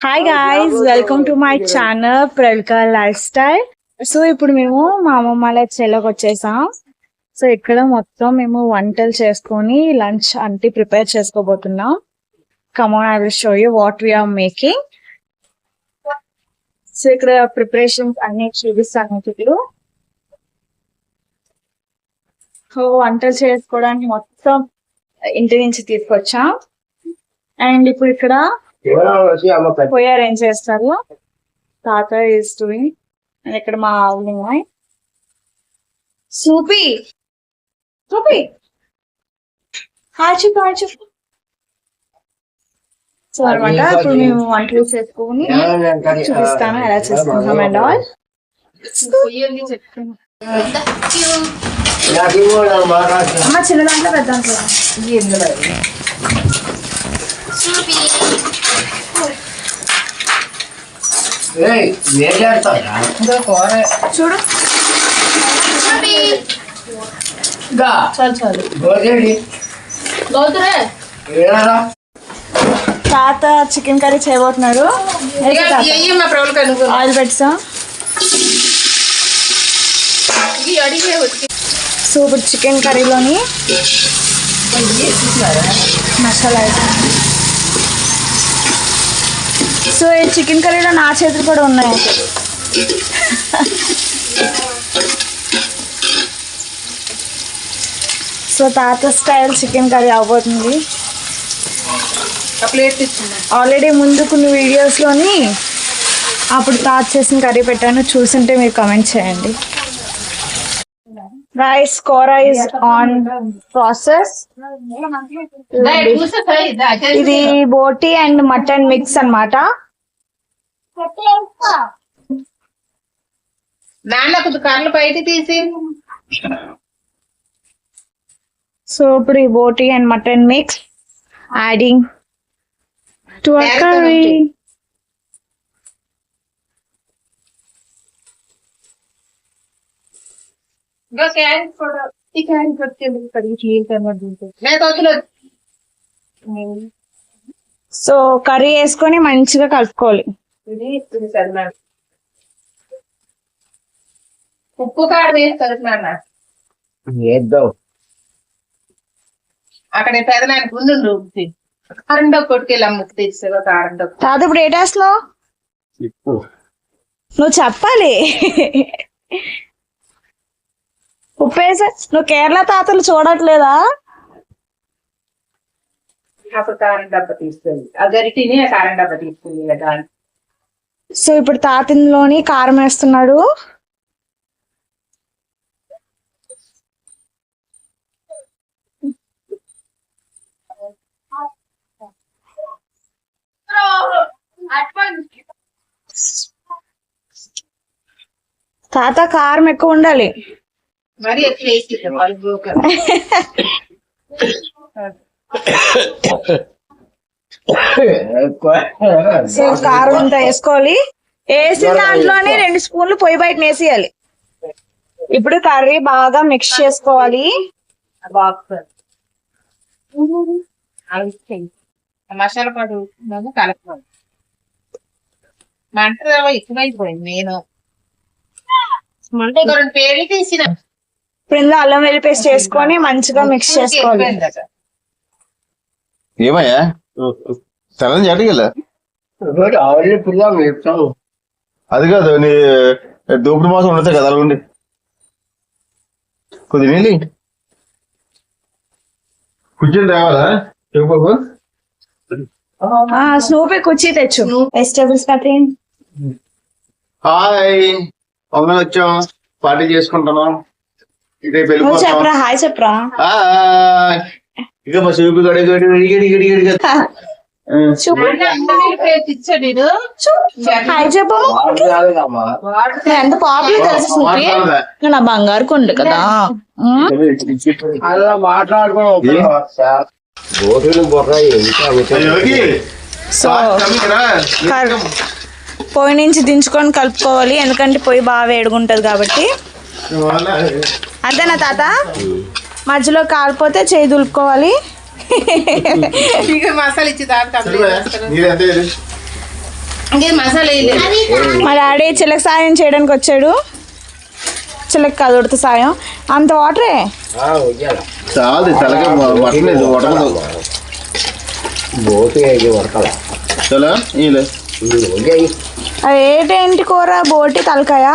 Hi guys, welcome to my channel Pralka lifestyle. So ఇప్పుడు మేము మా అమ్మమ్మ వాళ్ళ చెల్లోకి వచ్చేసాం. సో ఇక్కడ మొత్తం మేము వంటలు చేసుకొని లంచ్ అంటే ప్రిపేర్ చేసుకోబోతున్నాం. Come on, I will show you what we're making. So ఇక్కడ ప్రిపరేషన్స్ అన్ని చూపిస్తాను ఇప్పుడు. సో వంటలు చేసుకోవడానికి మొత్తం ఇంటి నుంచి తీసుకొచ్చాం. అండ్ ఇప్పుడు ఇక్కడ పొయ్యి అరేంజ్ చేస్తారు. తాత ఈస్ డూయింగ్. అండ్ ఇక్కడ మా ఆవులు ఉన్నాయి. సూపి సూపి హాయ్ చెప్పు హాయ్ చెప్పు. సో అనమాట ఇప్పుడు మేము వంటలు చేసుకుని చూపిస్తాను ఎలా చేసుకుంటాం అండ్ ఆల్. అమ్మ చిన్న దాంట్లో పెద్ద చూడు తాత చికెన్ కర్రీ చేయబోతున్నాడు. ఆయిల్ పెట్టా. సో ఇప్పుడు చికెన్ కర్రీలోని మసాలా. సో ఈ చికెన్ కర్రీలో నా చేతులు కూడా ఉన్నాయి. సో తాత స్టైల్ చికెన్ కర్రీ అవబోతుంది. ఆల్రెడీ ముందు కొన్ని వీడియోస్లోని అప్పుడు తాత చేసిన కర్రీ పెట్టాను, చూస్తుంటే మీరు కామెంట్ చేయండి. రైస్ కూర ఇస్ ఆన్ ప్రాసెస్. ఇది బోటి అండ్ మటన్ మిక్స్ అన్నమాట. సో ఇప్పుడు ఈ బోటి and mutton mix adding to a curry. So curry వేసుకొని మంచిగా కలుపుకోవాలి. ఉప్పు కారం వేసి కలుపుతున్నా. అక్కడ పెదనానికి ముందు కారండో కొట్టుకెళ్ళి అమ్మకు తెచ్చేవా కారండో. తాత ఇప్పుడు ఏ టేస్ట్ లో నువ్వు చెప్పాలి. ఉప్పేసా. నువ్వు కేరళ తాతలు చూడట్లేదా? అప్పుడు కారం డబ్బా తీసుకుంది. ఆ గరిటిని కారం డబ్బా తీసుకుంది కదా. సో ఇప్పుడు తాతలోని కారం వేస్తున్నాడు. తాత కారం ఎక్కువ ఉండాలి. మరి సో కారం అంతా వేసుకోవాలి. వేసిన దాంట్లోనే 2 స్పూన్లు పొయ్యి బయట వేసేయాలి. ఇప్పుడు కర్రీ బాగా మిక్స్ చేసుకోవాలి. మసాలా పొడి కలుపుకోవాలి. మంట ఎక్కువైపోయింది. నేను పేరు తీసిన ఇప్పుడు అల్లం వెల్లుల్లి పేస్ట్ చేసుకొని మంచిగా మిక్స్ చేసుకోవాలి. ఏమయ్యా తెల్లని చెట్టుకెళ్ళా అది కాదు, నీ దూపుడు మాసం ఉండతాయి కదా, అలా ఉండి కొద్ది నీళ్ళు కూర్చొని తేవాలా? స్నూపీ కుర్చీ తెచ్చు. Vegetables cutting. హాయ్, పొంగల్ వచ్చాం, పార్టీ చేసుకుంటున్నాం. చెప్పరా హాయ్ చెప్పరా. ఇక మా చూపి హాయ్ చెప్పు. ఎంత పాపులర్ తెలుసు స్నూపీ, నా బంగారు కొండ కదా. పొయ్యి నుంచి దించుకొని కలుపుకోవాలి, ఎందుకంటే పొయ్యి బాగా వేడుగుంటది కాబట్టి. అంతేనా తాత? మధ్యలో కాలిపోతే చేయి దులుపుకోవాలి. మసాలా ఇచ్చి ఇంకేం మసాలా వేయలేదు. మా డాడీ చిల్లకి సాయం చేయడానికి వచ్చాడు. చిల్లకి కాదు ఉడత సాయం. అంత వాటరే చాలు తలగా పట్టలేదు ఉడకదు. చాలా అది ఏంటి కూర? బోటి తలకాయ.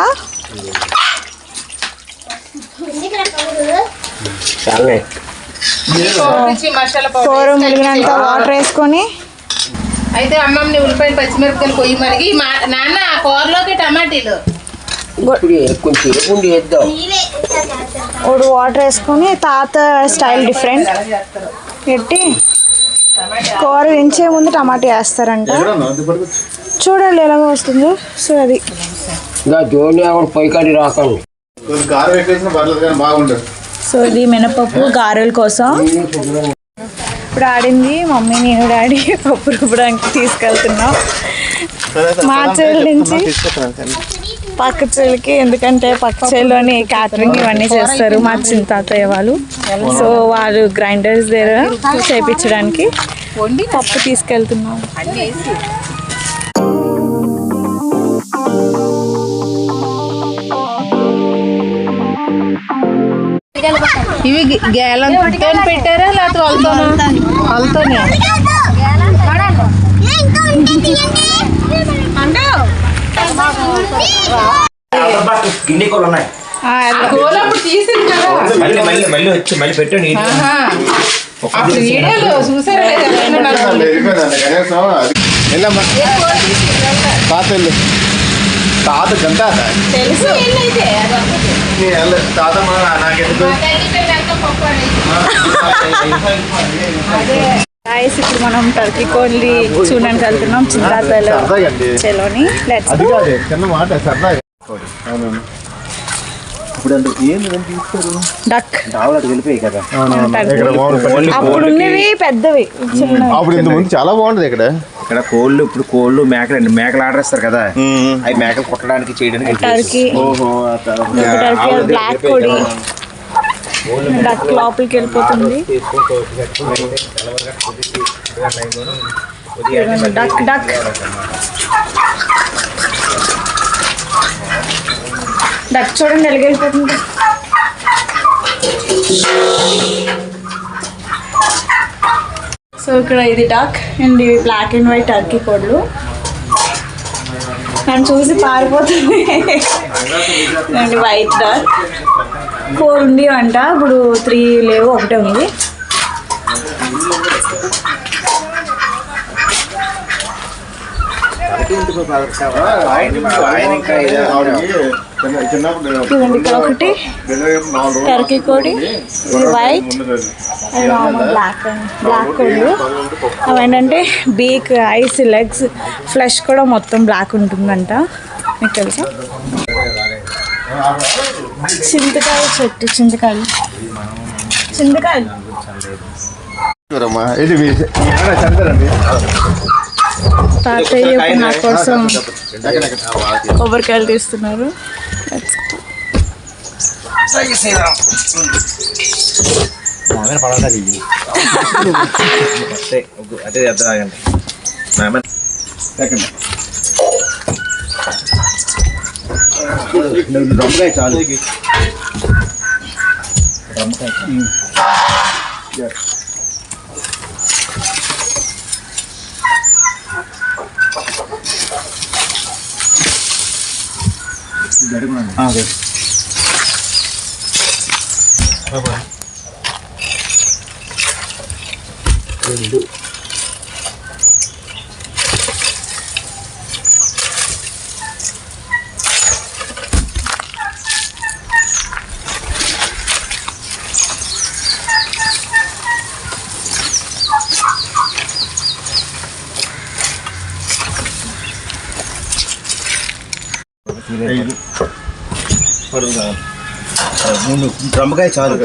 మసాలా కూర ములిగినంత వాటర్ వేసుకొని అయితే అమ్మమ్మని ఉల్లిపాయలు పచ్చిమిరపకాయలు కొయ్యి మరిగి నాన్న ఆ కూరలోకి టమాటీలు ఇప్పుడు వాటర్ వేసుకొని తాత స్టైల్ డిఫరెంట్ పెట్టి కూర దించే ముందు టమాటా వేస్తారంట. చూడండి ఎలాగో వస్తుందో. సో అది పొయ్యి కాడి రాకండి. కారం ఎక్కువ పర్లేదు కానీ బాగుండదు. సో ఇది మినపప్పు గారెల కోసం. ఇప్పుడు ఆడింది మమ్మీ, నేను డాడీ పప్పు రుబ్బడానికి తీసుకెళ్తున్నాం మా చెల్లి నుంచి పక్క చెల్లికి. ఎందుకంటే పక్క చెల్లిలోని క్యాటరింగ్ ఇవన్నీ చేస్తారు మా చిన్న తాతయ్య వాళ్ళు. సో వాళ్ళు గ్రైండర్స్ దగ్గర చేయించడానికి పప్పు తీసుకెళ్తున్నాం. ఇవి గేలంతో పెట్టారా లేకపోతే వాళ్ళతోనే? గిన్నెకోలు ఉన్నాయి. తీసింది కదా మళ్ళీ వచ్చి మళ్ళీ పెట్టండి. అప్పుడు వీడియోలో చూసారా తాత గంట తెలుసు. తాత నాకెందుకు రైస్. ఇప్పుడు మనం టర్కీ కోళ్ళి చూడడానికి వెళ్తున్నాం చిన్న తాతయ్యలో చెలోని. అది కాదు చిన్న మాట సరదాగా. ఇప్పుడు డక్ వెళ్ళిపోయి కదా. అప్పుడు ఉన్నవి పెద్దవి. అప్పుడు ఇంత ముందు చాలా బాగుంటది ఇక్కడ. ఇక్కడ కోళ్ళు, ఇప్పుడు కోళ్ళు మేకలు, మేకలు ఆర్డర్ ఇస్తారు కదా, అవి మేకలు కుట్టడానికి చేయడానికి. టర్కీ బ్లాక్ కోడి డక్ లోపలికి వెళ్ళిపోతుంది. డక్ డక్ డక్ చూడండి ఎలాగెళ్ళిపోతుంది. సో ఇక్కడ ఇది డక్ అండ్ ఇవి బ్లాక్ అండ్ వైట్ టర్కీ కోళ్ళు. నన్ను చూసి పారిపోతుంది. అండ్ వైట్ డక్ 4 ఉంది అంట. ఇప్పుడు 3 లేవు, ఒకటే ఉంది. చూడండి ఇక్కడ ఒకటి టర్కీ కోడి, ఇది వైట్, అది నార్మల్ బ్లాక్ కోళ్ళు. అవి ఏంటంటే బీక్, ఐస్, లెగ్స్, ఫ్లెష్ కూడా మొత్తం బ్లాక్ ఉంటుందంట. మీకు తెలుసా? చింతకాయ చెట్టు, చింతకాయలు తాతయ్య ఇప్పుడు నా కోసం కొబ్బరికాయలు తీస్తున్నారు. చాలు రమ్మకాయ చాలు.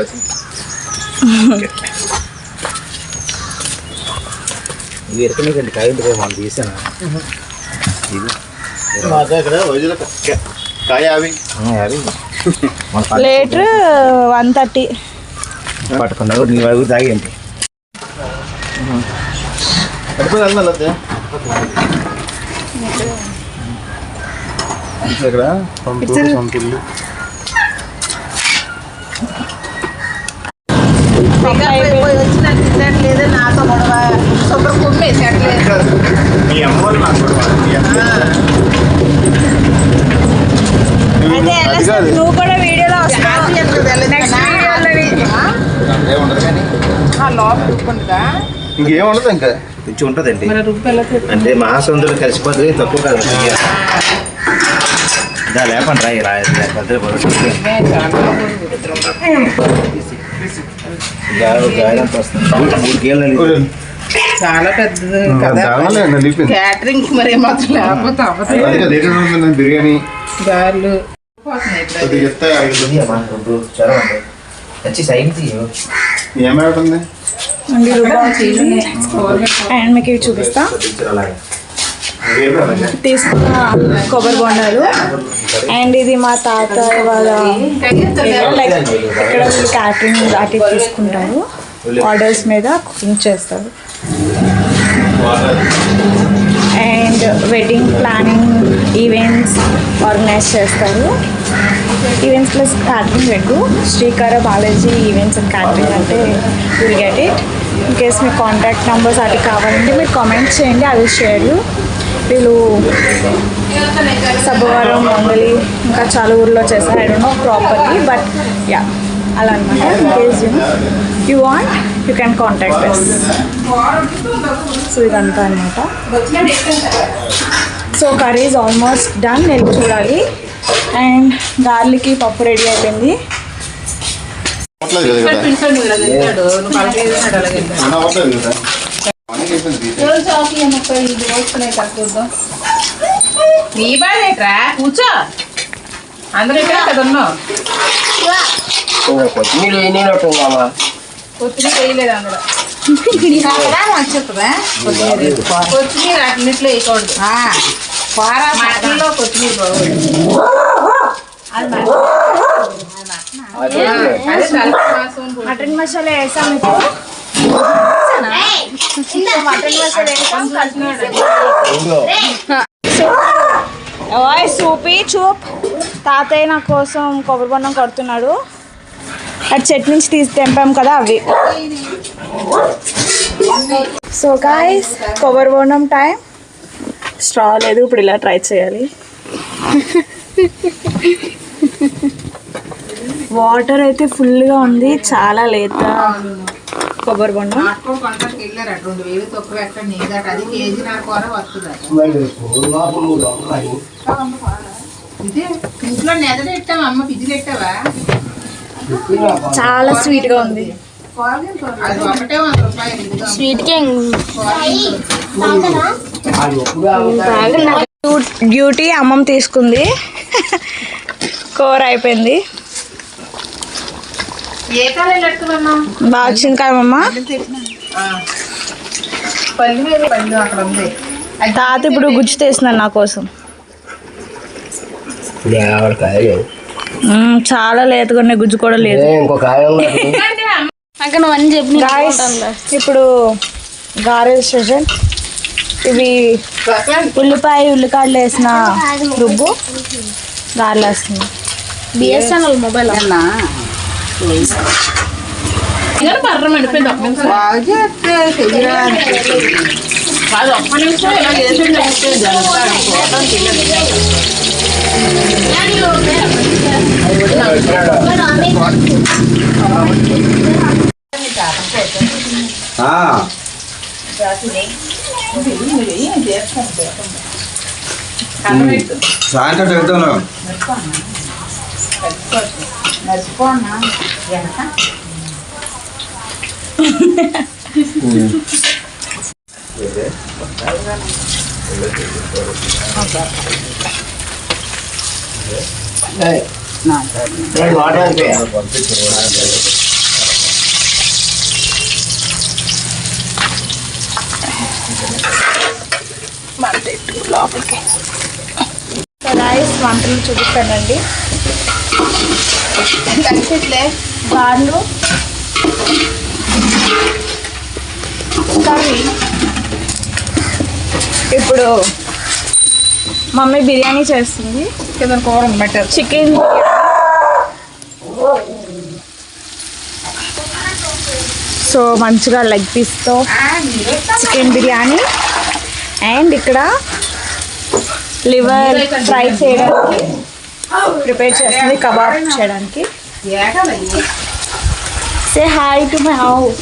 ఇది ఎరకనేకండి కాయ ఉంటుంది, మనం తీసాను. లీటర్ 130 పట్టుకున్నా నీ వరకు తాగేయండి. వెళ్ళిపోయి ఇక్కడ సొంతూరు వచ్చినట్లేదు నాతో గొడవ శుభ్ర కుమ్మేసట్లేదు. మీ అమ్మ వాళ్ళు నాకు కూడా అయితే నువ్వు కూడా వీడియోలో వస్తావు. ఇంకేం ఉండదు ఇంకా కొంచెం ఉంటుందండి. అంటే మహాసముద్రం కలిసిపోతుంది తక్కువ కాదు. దా లేపండి చాలా పెద్దది కదా క్యాటరింగ్ మరి మాత్రం లేకపోతే అవ్వదు. బిర్యానీ గారెలు ఏమవుతుంది అండ్ మీకు ఇవి చూపిస్తా. తీసుకున్న కొబ్బరి బొండాలు. అండ్ ఇది మా తాత వాళ్ళ లైక్ ఇక్కడ వీళ్ళు క్యాటరింగ్ అటు తీసుకుంటారు. ఆర్డర్స్ మీద కుకింగ్ చేస్తారు. And wedding planning events organise చేస్తారు. ఈవెంట్స్ ప్లస్ క్యాటరింగ్ పెట్టు. శ్రీకర బాలాజీ ఈవెంట్స్ అండ్ క్యాటరింగ్ అంటే will get it. In case మీకు కాంటాక్ట్ నెంబర్స్ అవి కావాలంటే మీరు కామెంట్ చేయండి. అది షేర్ యూ. వీళ్ళు సబ్బవరం మంగళి ఇంకా చాలా ఊర్లో చేస్తారు. I don't know properly but yeah అలా అనమాట. In case you want you can contact us. So ఇదంతా అనమాట. So curry is almost done. నేను చూడాలి. అండ్ గార్లిక్ పప్పు రెడీ అయిపోయింది. నీ బాధేట్రా కూర్చో. అందరూ ఇక్కడ కదా ఉన్నావు. కొత్తిమీర వేయలేదు అందులో. కొత్తిమీర అన్నిట్లో వేయకూడదు. మటన్లో కొత్తిమీర మటన్ మసాలా వేసాం. మీకు మటన్ మసాలా వేసాం. సూపీ చూప్. తాతయ్య నా కోసం కొబ్బరి బొండం కొడుతున్నాడు. అది చెట్టు నుంచి తీసి తెంపాం కదా అవి. సో గాయ్స్ కొబ్బరి బొండం టైం. స్ట్రా లేదు. ఇప్పుడు ఇలా ట్రై చేయాలి. వాటర్ అయితే ఫుల్గా ఉంది. చాలా లేత కొబ్బరి బొండం. ఇంట్లో నెదలు పెట్టావా అమ్మ? పిజ్జులు పెట్టావా? చాలా స్వీట్గా ఉంది. అది ఒకటే 100 రూపాయలు. స్వీట్కి డ్యూటీ అమ్మమ్మ తీసుకుంది. కూర అయిపోయింది. ఏ కాలం పెట్టుకున్నా బాగా వచ్చింది కాదమ్మా. పల్లి మీద పల్లి అక్కడ ఉంది. తాత ఇప్పుడు గుజ్జు తీస్తున్నాను నా కోసం. చాలా లేతగా ఉన్నాయి. గుజ్జు కూడా లేదు. ఇప్పుడు గారెల స్పెషల్. ఇవి ఉల్లికాడలు వేసిన రుబ్బు గారెలు వేస్తుంది. బిఎస్ఎన్ఎల్ మొబైల్ బర్రం అనిపోయింది. ఒక్క నిమిషం వాళ్ళు ఒక్క నిమిషం ఇలా చేసి సాయంత్రం చెప్తాను. లోపలికి రైస్ వంటలు చూపిస్తానండి. గార్లు కర్రీ. ఇప్పుడు మమ్మీ బిర్యానీ చేస్తుంది. కింద కూర బెటర్. చికెన్ సో మంచిగా లెగ్ పీస్తో చికెన్ బిర్యానీ. అండ్ ఇక్కడ లివర్ ఫ్రై చేయడానికి ప్రిపేర్ చేస్తుంది, కబాబ్ చేయడానికి. Say hi to my house.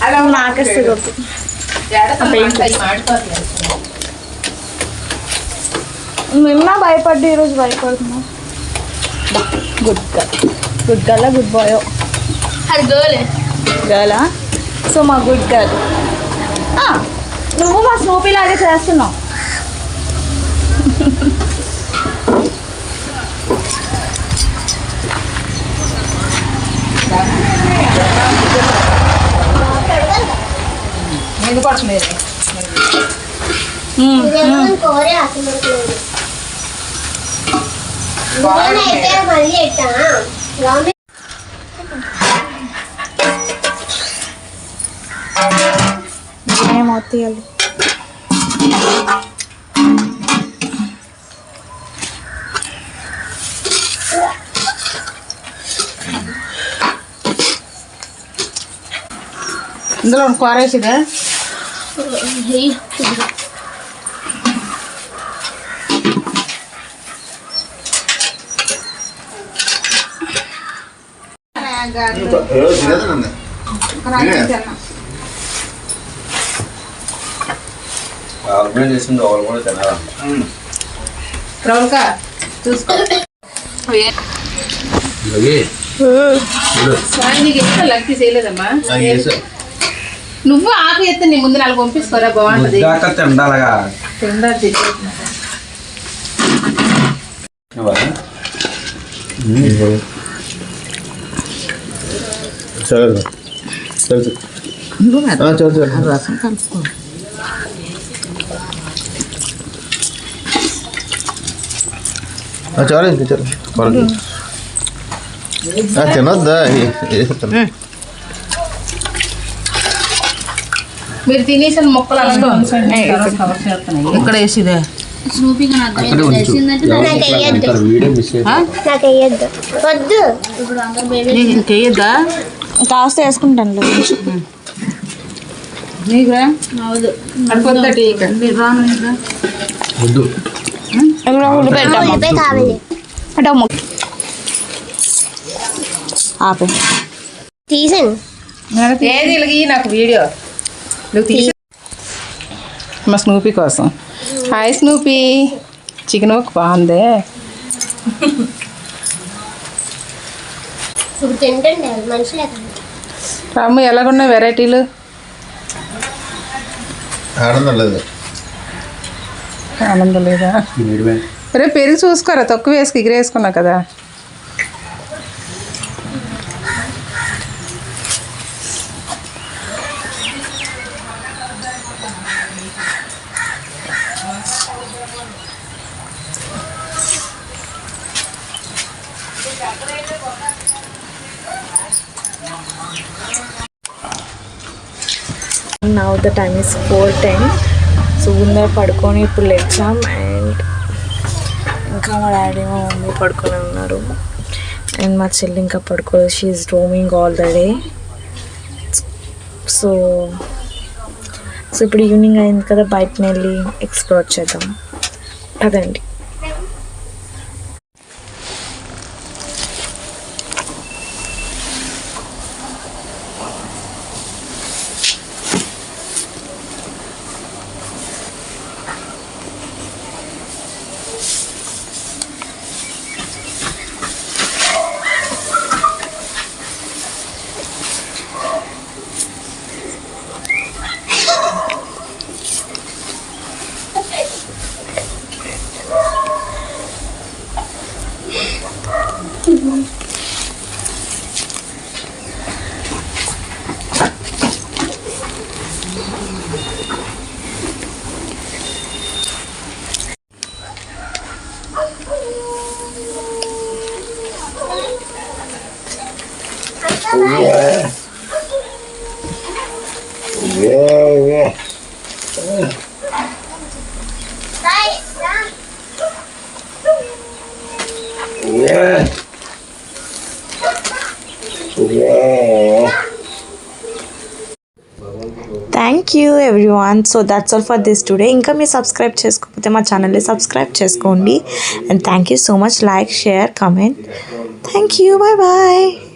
అలా నాకేస్తుంది నిన్న భయపడ్డా, ఈరోజు భయపడుతున్నా. Good girl, good girl, good boy. అది గోలే గర్లా. సో మా గుడ్ గర్ల్. నువ్వు మా స్నూపీ లాగే చేస్తున్నావు. ఎందుకు పడలేదు? ఏమవుతాయి ఇందులో కూర వేసిదా? చేసింది వాళ్ళు కూడా తినాలి. రౌల్కా చూసుకో. నీకు ఎంత లక్కి చేయలేదమ్మా? నువ్వు ఆకు ఎత్తే నీ ముందు నాలుగు పంపిస్తారా? బాగుంటది. తిండాలగా తిండాలి. రసం కలుపుకో. చాలు ఇంకా చాలు. తినొద్దా? మీరు తినేసిన మొక్కలు ఇక్కడ వేసిదే. ఇంకేయద్దా? కాస్త వేసుకుంటాను. నీకురా అడుకొద్దటి తీసాను. ఏది ఇలాగి నాకు వీడియో నువ్వు తీసి మా స్నూపీ కోసం. హాయ్ స్నూపీ, చికెన్ ఒక బాగుందే. రాము ఎలాగున్నాయి వెరైటీలు? ఆనందం లేదు. ఆనందం లేదా? రేపు పెరుగు చూసుకోరా, తక్కువ వేసుకు ఎగిరేసుకున్నా కదా. Now the time is 4:10. So ముందర పడుకొని ఇప్పుడు లేచాం. అండ్ ఇంకా మా డాడీ మా మమ్మీ పడుకొని ఉన్నారు. అండ్ మా చెల్లి ఇంకా పడుకోలేదు. She is roaming all the day. So ఇప్పుడు ఈవినింగ్ అయింది కదా, బయటని వెళ్ళి ఎక్స్ప్లోర్ చేద్దాం అదండి. Thank you everyone. So that's all for this today. ఇంకా మీరు సబ్స్క్రైబ్ చేసుకోకపోతే మా ఛానల్ని సబ్స్క్రైబ్ చేసుకోండి. And thank you so much. Like, share, comment. Thank you. Bye bye.